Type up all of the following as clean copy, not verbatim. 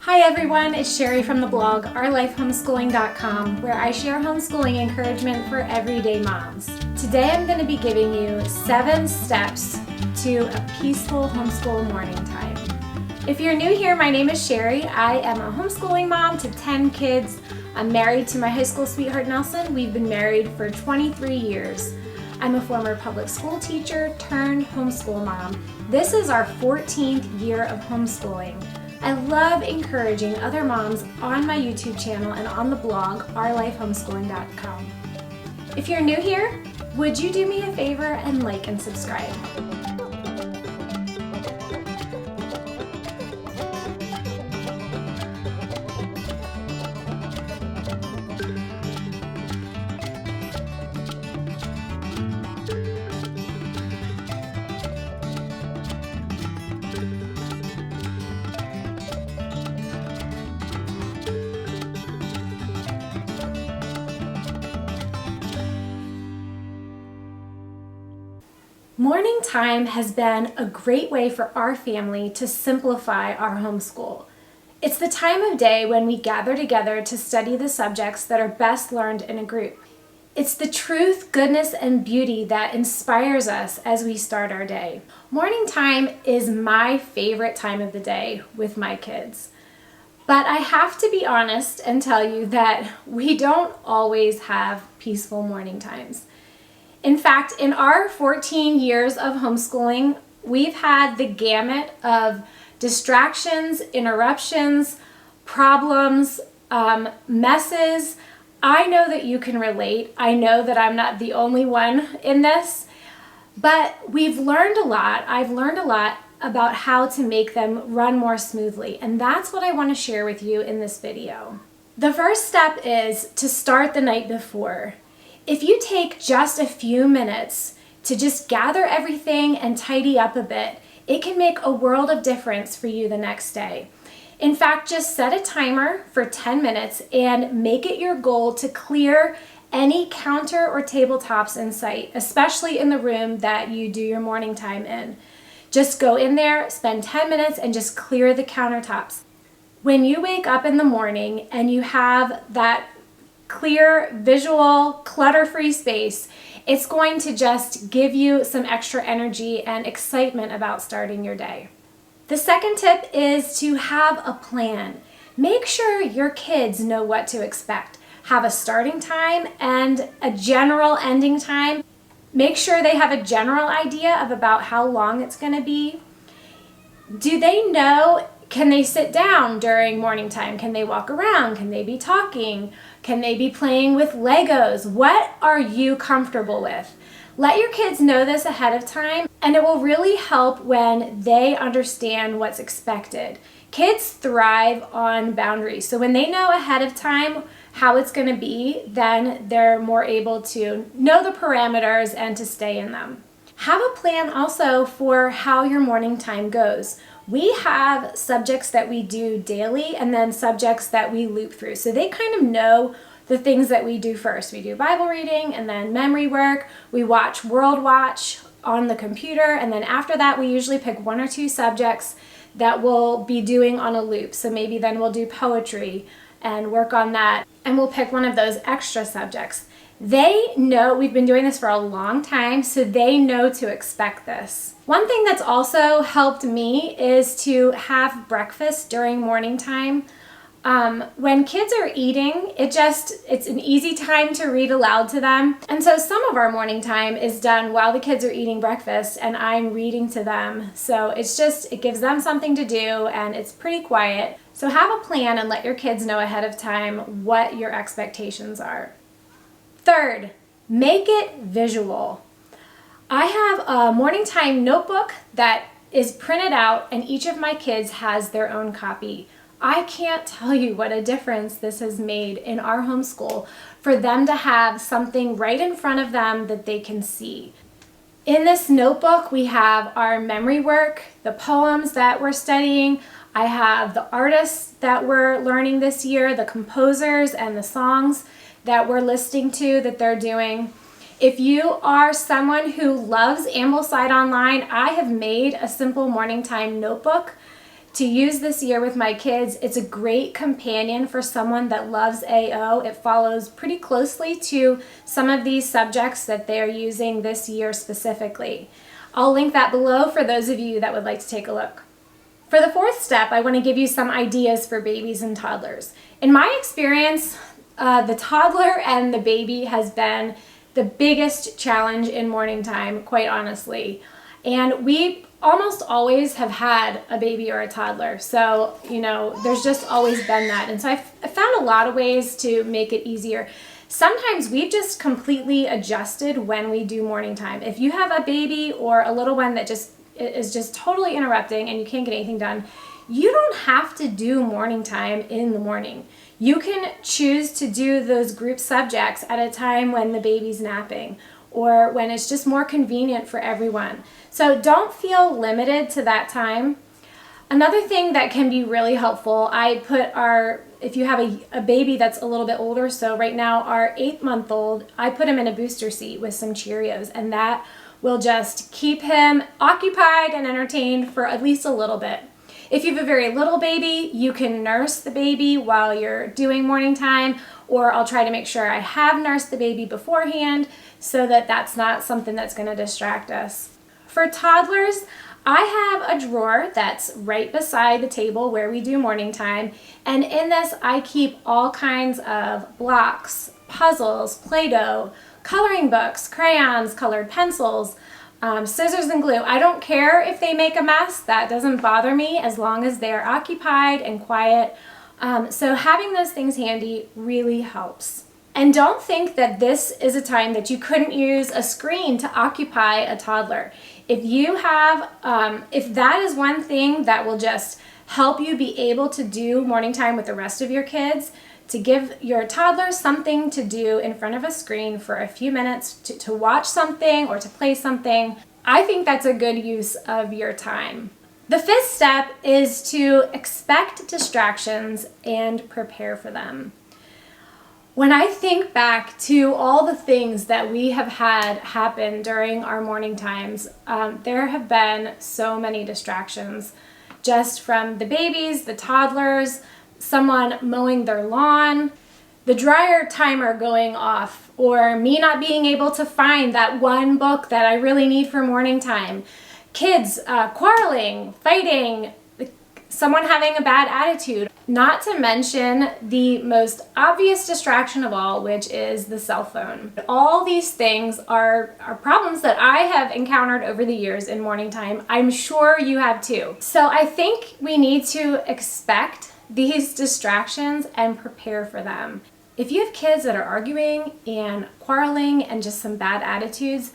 Hi everyone, it's Sherry from the blog OurLifeHomeschooling.com, where I share homeschooling encouragement for everyday moms. Today I'm going to be giving you 7 steps to a peaceful homeschool morning time. If you're new here, my name is Sherry. I am a homeschooling mom to 10 kids. I'm married to my high school sweetheart Nelson. We've been married for 23 years. I'm a former public school teacher turned homeschool mom. This is our 14th year of homeschooling. I love encouraging other moms on my YouTube channel and on the blog, OurLifeHomeschooling.com. If you're new here, would you do me a favor and like and subscribe? Morning time has been a great way for our family to simplify our homeschool. It's the time of day when we gather together to study the subjects that are best learned in a group. It's the truth, goodness, and beauty that inspires us as we start our day. Morning time is my favorite time of the day with my kids. But I have to be honest and tell you that we don't always have peaceful morning times. In fact, in our 14 years of homeschooling, we've had the gamut of distractions, interruptions, problems, messes. I know that you can relate. I know that I'm not the only one in this, but we've learned a lot. I've learned a lot about how to make them run more smoothly, and that's what I want to share with you in this video. The first step is to start the night before. If you take just a few minutes to just gather everything and tidy up a bit, it can make a world of difference for you the next day. In fact, just set a timer for 10 minutes and make it your goal to clear any counter or tabletops in sight, especially in the room that you do your morning time in. Just go in there, spend 10 minutes, and just clear the countertops. When you wake up in the morning and you have that clear, visual, clutter-free space, it's going to just give you some extra energy and excitement about starting your day. The second tip is to have a plan. Make sure your kids know what to expect. Have a starting time and a general ending time. Make sure they have a general idea of about how long it's going to be. Do they know? Can they sit down during morning time? Can they walk around? Can they be talking? Can they be playing with Legos? What are you comfortable with? Let your kids know this ahead of time, and it will really help when they understand what's expected. Kids thrive on boundaries, so when they know ahead of time how it's going to be, then they're more able to know the parameters and to stay in them. Have a plan also for how your morning time goes. We have subjects that we do daily and then subjects that we loop through. So they kind of know the things that we do first. We do Bible reading and then memory work. We watch World Watch on the computer, and then after that we usually pick 1 or 2 subjects that we'll be doing on a loop. So maybe then we'll do poetry and work on that, and we'll pick one of those extra subjects. They know we've been doing this for a long time, so they know to expect this. One thing that's also helped me is to have breakfast during morning time. When kids are eating, it's an easy time to read aloud to them. And so some of our morning time is done while the kids are eating breakfast and I'm reading to them. So it gives them something to do and it's pretty quiet. So have a plan and let your kids know ahead of time what your expectations are. Third, make it visual. I have a morning time notebook that is printed out and each of my kids has their own copy. I can't tell you what a difference this has made in our homeschool for them to have something right in front of them that they can see. In this notebook, we have our memory work, the poems that we're studying. I have the artists that we're learning this year, the composers and the songs that we're listening to that they're doing. If you are someone who loves Ambleside Online, I have made a simple morning time notebook to use this year with my kids. It's a great companion for someone that loves AO. It follows pretty closely to some of these subjects that they're using this year specifically. I'll link that below for those of you that would like to take a look. For the fourth step, I want to give you some ideas for babies and toddlers. In my experience, the toddler and the baby has been the biggest challenge in morning time, quite honestly. And we almost always have had a baby or a toddler. So, there's just always been that. And so I found a lot of ways to make it easier. Sometimes we've just completely adjusted when we do morning time. If you have a baby or a little one that is just totally interrupting and you can't get anything done, you don't have to do morning time in the morning. You can choose to do those group subjects at a time when the baby's napping or when it's just more convenient for everyone. So don't feel limited to that time. Another thing that can be really helpful, if you have a baby that's a little bit older, so right now our 8-month-old, I put him in a booster seat with some Cheerios, and that will just keep him occupied and entertained for at least a little bit. If you have a very little baby, you can nurse the baby while you're doing morning time, or I'll try to make sure I have nursed the baby beforehand so that that's not something that's going to distract us. For toddlers, I have a drawer that's right beside the table where we do morning time, and in this I keep all kinds of blocks, puzzles, Play-Doh, coloring books, crayons, colored pencils, scissors and glue. I don't care if they make a mess. That doesn't bother me as long as they're occupied and quiet. So having those things handy really helps. And don't think that this is a time that you couldn't use a screen to occupy a toddler. If that is one thing that will just help you be able to do morning time with the rest of your kids, to give your toddler something to do in front of a screen for a few minutes to watch something or to play something, I think that's a good use of your time. The fifth step is to expect distractions and prepare for them. When I think back to all the things that we have had happen during our morning times, there have been so many distractions, just from the babies, the toddlers, someone mowing their lawn, the dryer timer going off, or me not being able to find that one book that I really need for morning time, kids quarreling, fighting, someone having a bad attitude, not to mention the most obvious distraction of all, which is the cell phone. All these things are problems that I have encountered over the years in morning time. I'm sure you have too. So I think we need to expect these distractions and prepare for them. If you have kids that are arguing and quarreling and just some bad attitudes,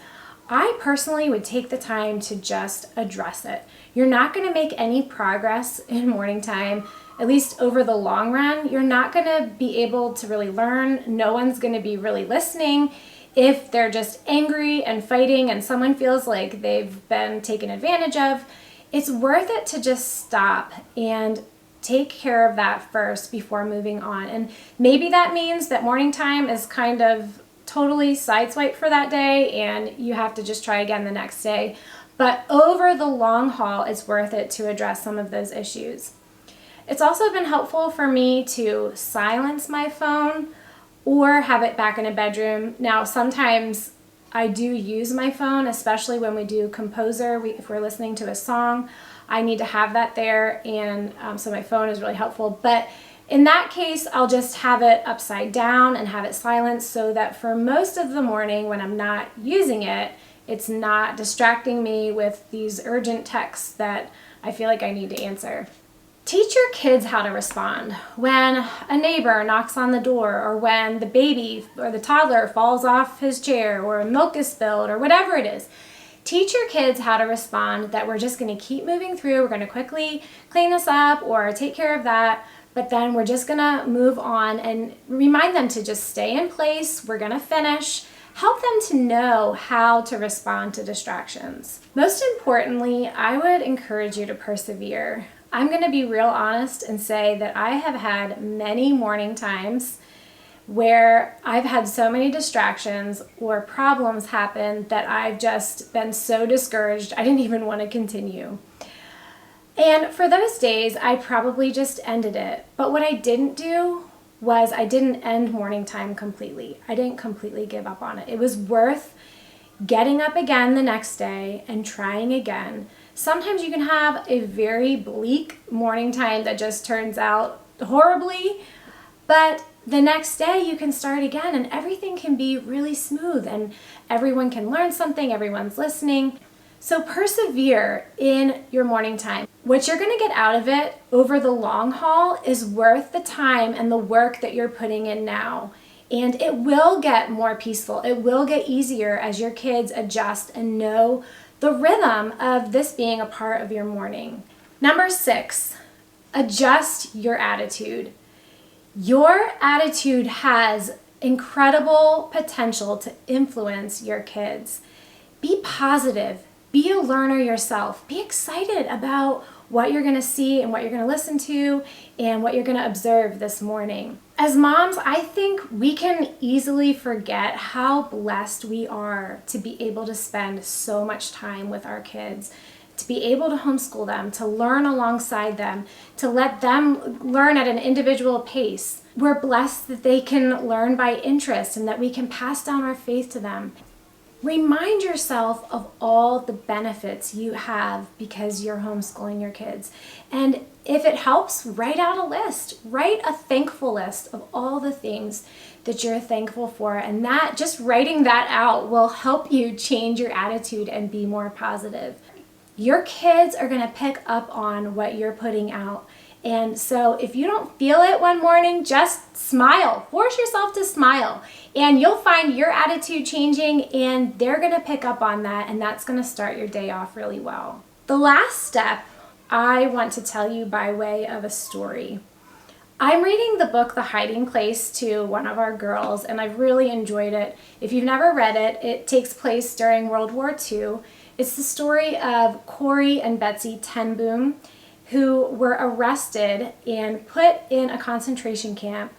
I personally would take the time to just address it. You're not going to make any progress in morning time, at least over the long run. You're not going to be able to really learn. No one's going to be really listening if they're just angry and fighting and someone feels like they've been taken advantage of. It's worth it to just stop and take care of that first before moving on. And maybe that means that morning time is kind of totally sideswiped for that day and you have to just try again the next day. But over the long haul, it's worth it to address some of those issues. It's also been helpful for me to silence my phone or have it back in a bedroom. Now, sometimes I do use my phone, especially when we do Composer. If we're listening to a song, I need to have that there, and so my phone is really helpful. But in that case, I'll just have it upside down and have it silenced so that for most of the morning when I'm not using it, it's not distracting me with these urgent texts that I feel like I need to answer. Teach your kids how to respond when a neighbor knocks on the door, or when the baby or the toddler falls off his chair, or milk is spilled, or whatever it is. Teach your kids how to respond, that we're just going to keep moving through, we're going to quickly clean this up or take care of that, but then we're just going to move on, and remind them to just stay in place, we're going to finish. Help them to know how to respond to distractions. Most importantly, I would encourage you to persevere. I'm going to be real honest and say that I have had many morning times where I've had so many distractions or problems happen that I've just been so discouraged I didn't even want to continue. And for those days, I probably just ended it. But what I didn't do was I didn't end morning time completely. I didn't completely give up on it. It was worth getting up again the next day and trying again. Sometimes you can have a very bleak morning time that just turns out horribly, but the next day you can start again and everything can be really smooth and everyone can learn something, everyone's listening. So persevere in your morning time. What you're going to get out of it over the long haul is worth the time and the work that you're putting in now. And it will get more peaceful. It will get easier as your kids adjust and know the rhythm of this being a part of your morning. Number 6, adjust your attitude. Your attitude has incredible potential to influence your kids. Be positive. Be a learner yourself. Be excited about what you're going to see and what you're going to listen to and what you're going to observe this morning. As moms, I think we can easily forget how blessed we are to be able to spend so much time with our kids, to be able to homeschool them, to learn alongside them, to let them learn at an individual pace. We're blessed that they can learn by interest and that we can pass down our faith to them. Remind yourself of all the benefits you have because you're homeschooling your kids. And if it helps, write out a list. Write a thankful list of all the things that you're thankful for. And that, just writing that out will help you change your attitude and be more positive. Your kids are going to pick up on what you're putting out. And so if you don't feel it one morning, just smile. Force yourself to smile. And you'll find your attitude changing and they're going to pick up on that, and that's going to start your day off really well. The last step I want to tell you by way of a story. I'm reading the book The Hiding Place to one of our girls, and I've really enjoyed it. If you've never read it, it takes place during World War II. It's the story of Corey and Betsy ten Boom, who were arrested and put in a concentration camp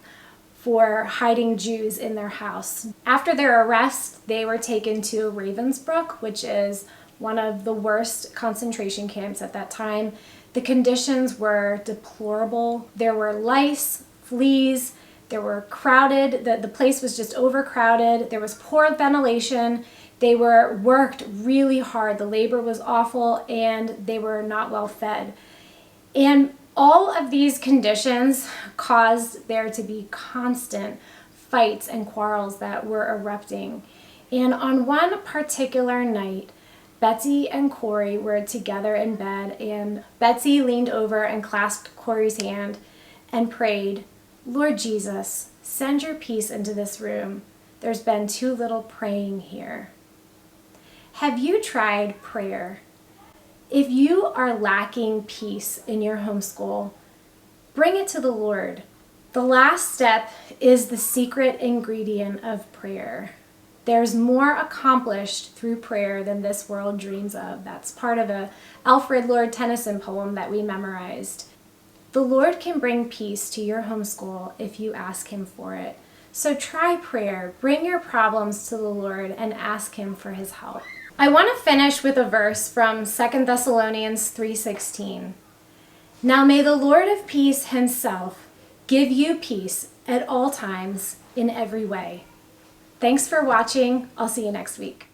for hiding Jews in their house. After their arrest, they were taken to Ravensbrück, which is one of the worst concentration camps at that time. The conditions were deplorable. There were lice, fleas, there were crowded, the place was just overcrowded, there was poor ventilation, they were worked really hard, the labor was awful, and they were not well fed. And all of these conditions caused there to be constant fights and quarrels that were erupting. And on one particular night, Betsy and Corey were together in bed, and Betsy leaned over and clasped Corey's hand and prayed, "Lord Jesus, send your peace into this room. There's been too little praying here." Have you tried prayer? If you are lacking peace in your homeschool, bring it to the Lord. The last step is the secret ingredient of prayer. There's more accomplished through prayer than this world dreams of. That's part of a Alfred Lord Tennyson poem that we memorized. The Lord can bring peace to your homeschool if you ask Him for it. So try prayer. Bring your problems to the Lord and ask Him for His help. I want to finish with a verse from 2 Thessalonians 3:16. Now may the Lord of peace Himself give you peace at all times in every way. Thanks for watching. I'll see you next week.